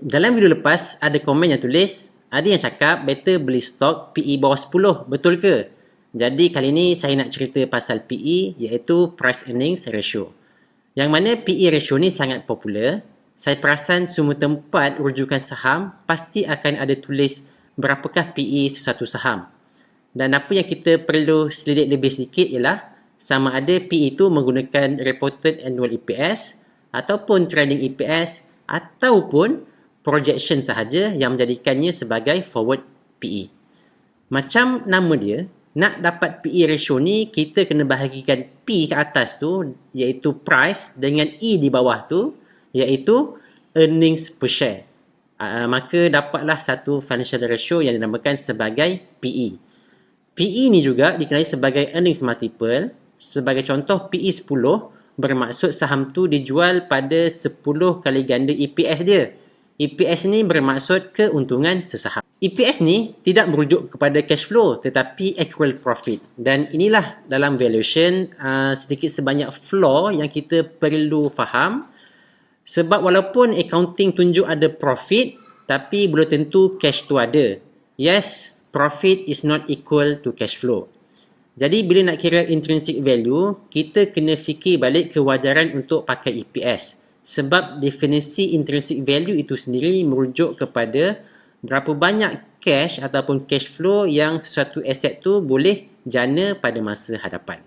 dalam video lepas ada komen yang tulis, ada yang cakap better beli stok PE bawah 10, betul ke? Jadi kali ni saya nak cerita pasal PE, iaitu Price Earnings Ratio. Yang mana PE ratio ni sangat popular. Saya perasan semua tempat rujukan saham pasti akan ada tulis berapakah PE sesuatu saham. Dan apa yang kita perlu selidik lebih sedikit ialah sama ada PE itu menggunakan reported annual EPS ataupun trailing EPS ataupun projection sahaja yang menjadikannya sebagai forward PE. Macam nama dia, nak dapat PE ratio ni kita kena bahagikan P ke atas tu iaitu price dengan E di bawah tu iaitu earnings per share. Maka dapatlah satu financial ratio yang dinamakan sebagai PE. PE ni juga dikenali sebagai earnings multiple. Sebagai contoh, PE 10 bermaksud saham tu dijual pada 10 kali ganda EPS dia. EPS ni bermaksud keuntungan sesaham. EPS ni tidak merujuk kepada cash flow tetapi actual profit. Dan inilah dalam valuation sedikit sebanyak flaw yang kita perlu faham. Sebab walaupun accounting tunjuk ada profit tapi belum tentu cash tu ada. Yes, profit is not equal to cash flow. Jadi bila nak kira intrinsic value, kita kena fikir balik kewajaran untuk pakai EPS. Sebab definisi intrinsic value itu sendiri merujuk kepada berapa banyak cash ataupun cash flow yang sesuatu aset tu boleh jana pada masa hadapan.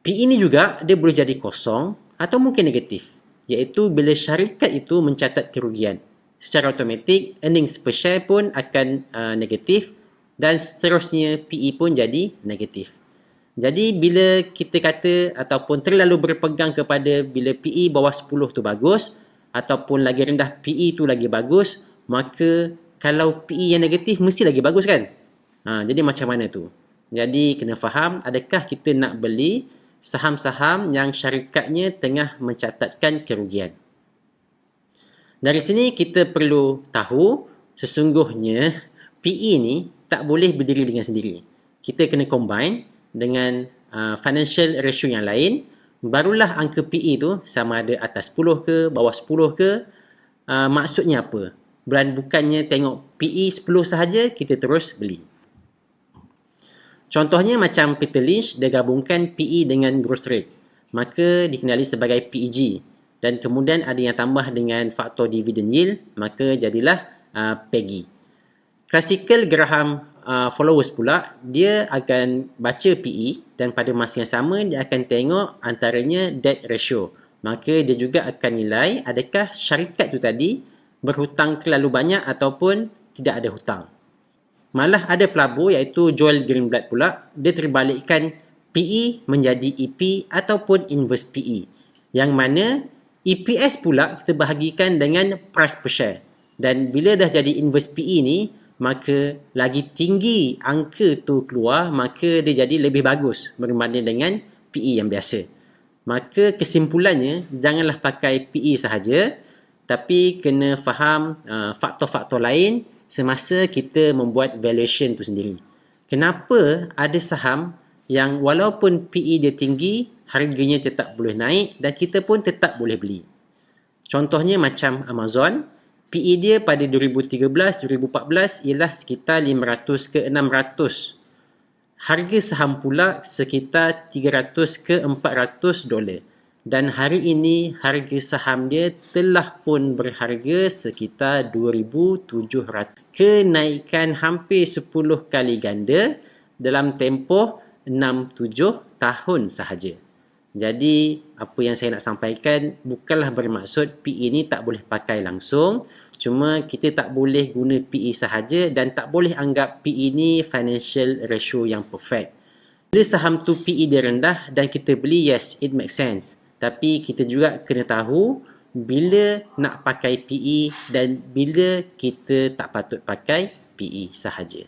PE ni juga dia boleh jadi kosong atau mungkin negatif, iaitu bila syarikat itu mencatat kerugian. Secara automatik, earnings per share pun akan negatif dan seterusnya PE pun jadi negatif. Jadi bila kita kata ataupun terlalu berpegang kepada bila PE bawah 10 tu bagus ataupun lagi rendah PE tu lagi bagus, maka kalau PE yang negatif mesti lagi bagus kan? Jadi macam mana tu? Jadi kena faham adakah kita nak beli saham-saham yang syarikatnya tengah mencatatkan kerugian. Dari sini kita perlu tahu sesungguhnya PE ni tak boleh berdiri dengan sendiri. Kita kena combine dengan financial ratio yang lain, barulah angka PE tu sama ada atas 10 ke, bawah 10 ke. Maksudnya apa? Bukannya tengok PE 10 sahaja, kita terus beli. Contohnya macam Peter Lynch, dia gabungkan PE dengan growth rate. Maka dikenali sebagai PEG. Dan kemudian ada yang tambah dengan faktor dividend yield, maka jadilah PEGI. Classical Graham followers pula, dia akan baca PE dan pada masa yang sama dia akan tengok antaranya debt ratio. Maka dia juga akan nilai adakah syarikat tu tadi berhutang terlalu banyak ataupun tidak ada hutang. Malah ada pelabur iaitu Joel Greenblatt pula, dia terbalikkan PE menjadi EP ataupun inverse PE. Yang mana EPS pula kita bahagikan dengan price per share. Dan bila dah jadi inverse PE ni, maka lagi tinggi angka tu keluar, maka dia jadi lebih bagus berbanding dengan PE yang biasa. Maka kesimpulannya, janganlah pakai PE sahaja, tapi kena faham faktor-faktor lain semasa kita membuat valuation tu sendiri. Kenapa ada saham yang walaupun PE dia tinggi, harganya tetap boleh naik dan kita pun tetap boleh beli. Contohnya macam Amazon, PE dia pada 2013-2014 ialah sekitar 500 ke 600. Harga saham pula sekitar 300 ke 400 dolar. Dan hari ini harga saham dia telah pun berharga sekitar 2,700. Kenaikan hampir 10 kali ganda dalam tempoh 6-7 tahun sahaja. Jadi, apa yang saya nak sampaikan bukanlah bermaksud PE ni tak boleh pakai langsung. Cuma kita tak boleh guna PE sahaja dan tak boleh anggap PE ni financial ratio yang perfect. Bila saham tu PE dia rendah dan kita beli, yes, it makes sense. Tapi kita juga kena tahu bila nak pakai PE dan bila kita tak patut pakai PE sahaja.